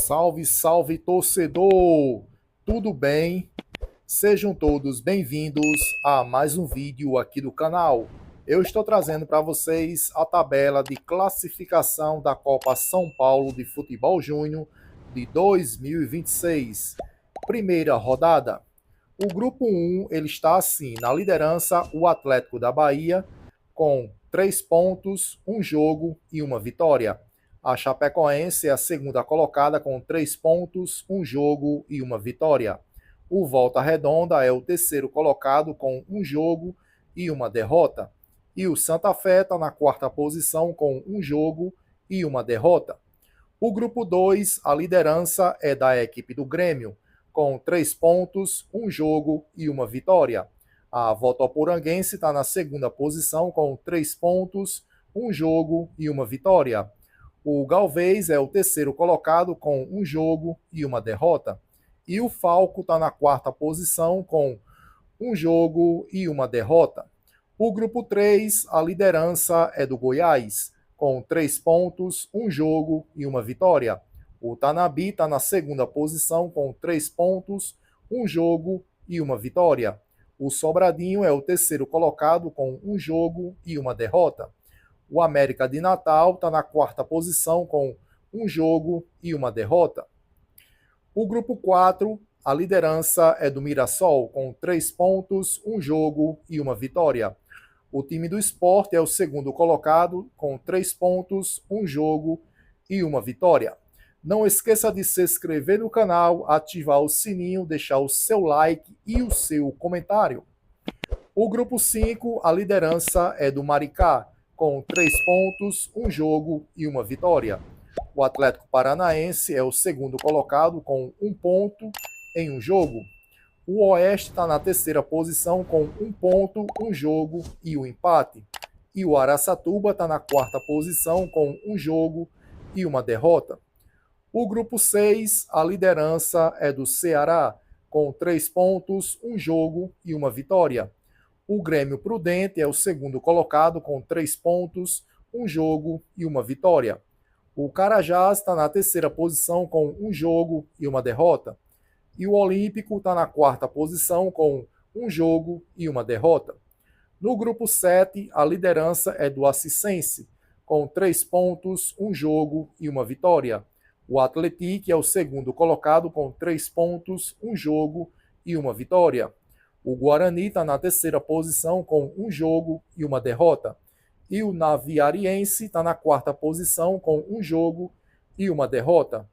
Salve, salve, torcedor! Tudo bem? Sejam todos bem-vindos a mais um vídeo aqui do canal. Eu estou trazendo para vocês a tabela de classificação da Copa São Paulo de Futebol Júnior de 2026. Primeira rodada. O grupo 1 ele está assim, na liderança o Atlético da Bahia com 3 pontos, um jogo e uma vitória. A Chapecoense é a segunda colocada com 3 pontos, um jogo e uma vitória. O Volta Redonda é o terceiro colocado com um jogo e uma derrota. E o Santa Fé está na quarta posição com um jogo e uma derrota. O grupo 2, a liderança é da equipe do Grêmio, com 3 pontos, um jogo e uma vitória. A Votoporanguense está na segunda posição com 3 pontos, um jogo e uma vitória. O Galvez é o terceiro colocado com um jogo e uma derrota. E o Falco está na quarta posição com um jogo e uma derrota. O grupo 3, a liderança é do Goiás, com 3 pontos, um jogo e uma vitória. O Tanabi está na segunda posição com 3 pontos, um jogo e uma vitória. O Sobradinho é o terceiro colocado com um jogo e uma derrota. O América de Natal está na quarta posição com um jogo e uma derrota. O grupo 4, a liderança é do Mirassol, com 3 pontos, um jogo e uma vitória. O time do Sport é o segundo colocado, com 3 pontos, um jogo e uma vitória. Não esqueça de se inscrever no canal, ativar o sininho, deixar o seu like e o seu comentário. O grupo 5, a liderança é do Maricá, com 3 pontos, um jogo e uma vitória. O Atlético Paranaense é o segundo colocado com 1 ponto em um jogo. O Oeste está na terceira posição com 1 ponto, um jogo e um empate. E o Araçatuba está na quarta posição com um jogo e uma derrota. O grupo 6, a liderança é do Ceará, com 3 pontos, um jogo e uma vitória. O Grêmio Prudente é o segundo colocado com 3 pontos, um jogo e uma vitória. O Carajás está na terceira posição com um jogo e uma derrota. E o Olímpico está na quarta posição com um jogo e uma derrota. No grupo 7, a liderança é do Ascicense, com 3 pontos, um jogo e uma vitória. O Atlético é o segundo colocado com 3 pontos, um jogo e uma vitória. O Guarani está na terceira posição com um jogo e uma derrota. E o Naviariense está na quarta posição com um jogo e uma derrota.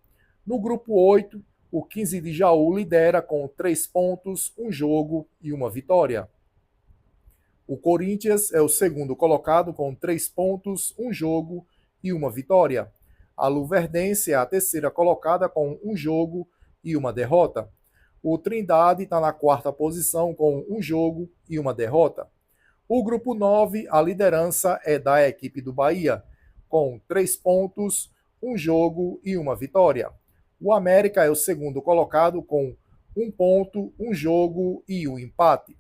No grupo 8, o 15 de Jaú lidera com 3 pontos, um jogo e uma vitória. O Corinthians é o segundo colocado com 3 pontos, um jogo e uma vitória. A Luverdense é a terceira colocada com um jogo e uma derrota. O Trindade está na quarta posição com um jogo e uma derrota. O grupo 9, a liderança é da equipe do Bahia, com 3 pontos, um jogo e uma vitória. O América é o segundo colocado com 1 ponto, um jogo e um empate.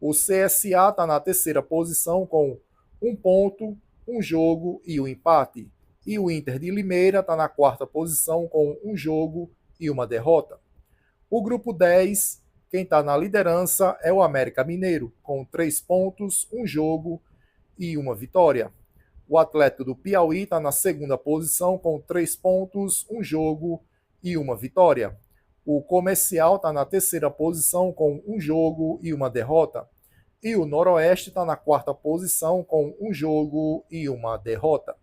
O CSA está na terceira posição com 1 ponto, um jogo e um empate. E o Inter de Limeira está na quarta posição com um jogo e uma derrota. O grupo 10, quem está na liderança é o América Mineiro, com 3 pontos, um jogo e uma vitória. O Atlético do Piauí está na segunda posição com 3 pontos, um jogo e uma vitória. O Comercial está na terceira posição com um jogo e uma derrota. E o Noroeste está na quarta posição com um jogo e uma derrota.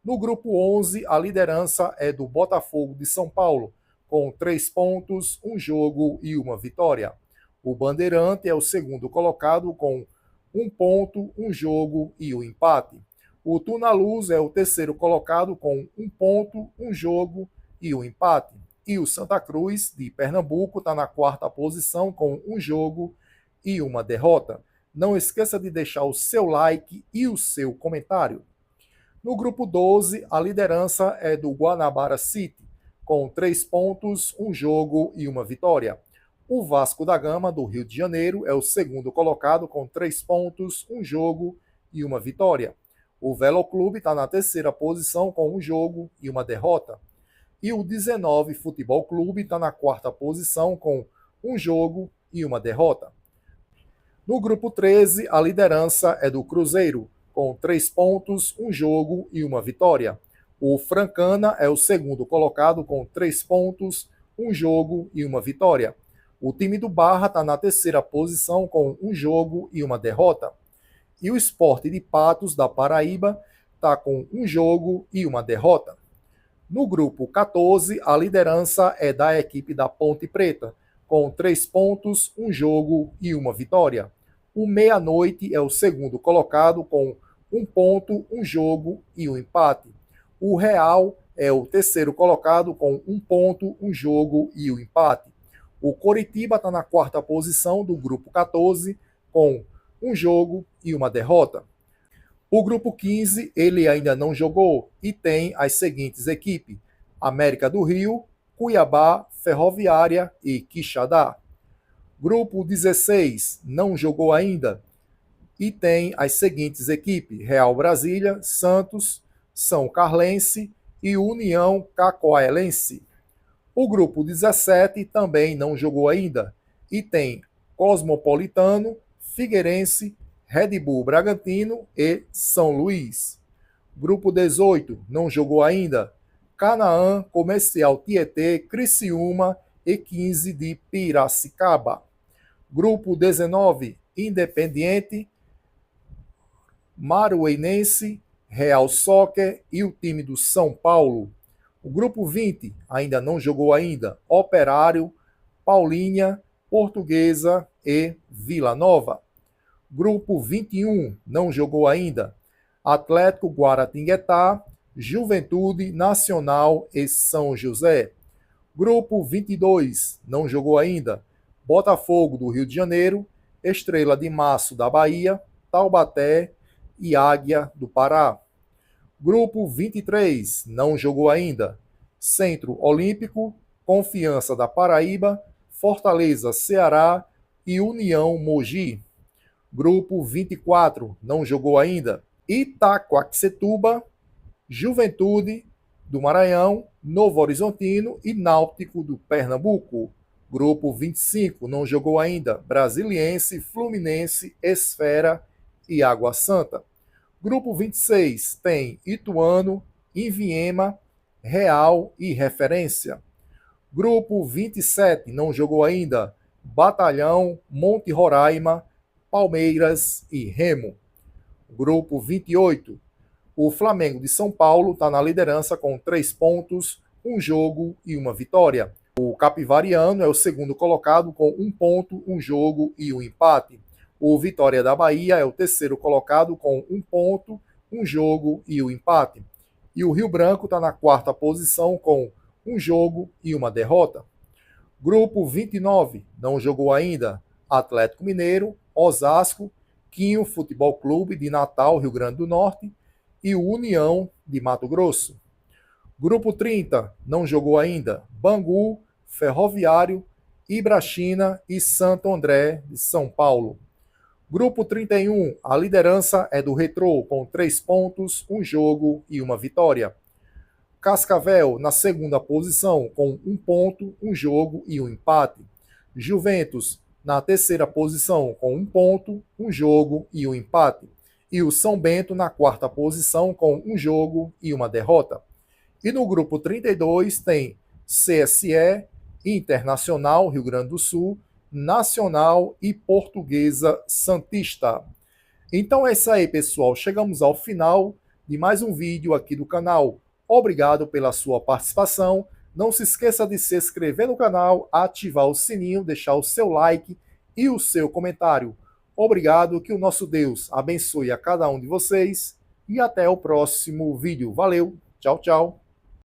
No grupo 11, a liderança é do Botafogo de São Paulo, com 3 pontos, um jogo e uma vitória. O Bandeirante é o segundo colocado com 1 ponto, um jogo e um empate. O Tunaluz é o terceiro colocado com 1 ponto, um jogo e um empate. E o Santa Cruz, de Pernambuco, está na quarta posição com um jogo e uma derrota. Não esqueça de deixar o seu like e o seu comentário. No grupo 12, a liderança é do Guanabara City, com 3 pontos, um jogo e uma vitória. O Vasco da Gama, do Rio de Janeiro, é o segundo colocado com 3 pontos, um jogo e uma vitória. O Velo Clube está na terceira posição com um jogo e uma derrota. E o 19 Futebol Clube está na quarta posição com um jogo e uma derrota. No grupo 13, a liderança é do Cruzeiro, com 3 pontos, um jogo e uma vitória. O Francana é o segundo colocado com 3 pontos, um jogo e uma vitória. O time do Barra está na terceira posição com um jogo e uma derrota. E o Sport de Patos, da Paraíba, está com um jogo e uma derrota. No grupo 14, a liderança é da equipe da Ponte Preta, com 3 pontos, um jogo e uma vitória. O Meia-Noite é o segundo colocado com 1 ponto, um jogo e um empate. O Real é o terceiro colocado com 1 ponto, um jogo e um empate. O Coritiba está na quarta posição do grupo 14 com um jogo e uma derrota. O grupo 15, ele ainda não jogou e tem as seguintes equipes: América do Rio, Cuiabá, Ferroviária e Quixadá. Grupo 16 não jogou ainda e tem as seguintes equipes: Real Brasília, Santos, São Carlense e União Cacoalense. O grupo 17 também não jogou ainda e tem Cosmopolitano, Figueirense, Red Bull Bragantino e São Luís. Grupo 18 não jogou ainda: Canaã, Comercial Tietê, Criciúma e 15 de Piracicaba. Grupo 19, Independiente, Maruenense, Real Soccer e o time do São Paulo. O grupo 20 ainda não jogou ainda: Operário, Paulínia, Portuguesa e Vila Nova. Grupo 21 não jogou ainda: Atlético Guaratinguetá, Juventude, Nacional e São José. Grupo 22 não jogou ainda: Botafogo do Rio de Janeiro, Estrela de Março da Bahia, Taubaté e Águia do Pará. Grupo 23 não jogou ainda: Centro Olímpico, Confiança da Paraíba, Fortaleza Ceará e União Mogi. Grupo 24 não jogou ainda: Itaquaquecetuba, Juventude do Maranhão, Novo Horizontino e Náutico do Pernambuco. Grupo 25 não jogou ainda: Brasiliense, Fluminense, Esfera e Água Santa. Grupo 26 tem Ituano, Inviema, Real e Referência. Grupo 27 não jogou ainda: Batalhão, Monte Roraima, Palmeiras e Remo. Grupo 28, o Flamengo de São Paulo está na liderança com 3 pontos, um jogo e uma vitória. O Capivariano é o segundo colocado com 1 ponto, um jogo e um empate. O Vitória da Bahia é o terceiro colocado com 1 ponto, um jogo e um empate. E o Rio Branco está na quarta posição com um jogo e uma derrota. Grupo 29 não jogou ainda: Atlético Mineiro, Osasco, Quinho Futebol Clube de Natal, Rio Grande do Norte e o União de Mato Grosso. Grupo 30 não jogou ainda: Bangu, Ferroviário, Ibrachina e Santo André de São Paulo. Grupo 31, a liderança é do Retrô, com 3 pontos, um jogo e uma vitória. Cascavel, na segunda posição, com 1 ponto, um jogo e um empate. Juventus, na terceira posição, com 1 ponto, um jogo e um empate. E o São Bento, na quarta posição, com um jogo e uma derrota. E no grupo 32 tem CSE, Internacional, Rio Grande do Sul, Nacional e Portuguesa Santista. Então é isso aí, pessoal. Chegamos ao final de mais um vídeo aqui do canal. Obrigado pela sua participação. Não se esqueça de se inscrever no canal, ativar o sininho, deixar o seu like e o seu comentário. Obrigado, que o nosso Deus abençoe a cada um de vocês e até o próximo vídeo. Valeu, tchau, tchau.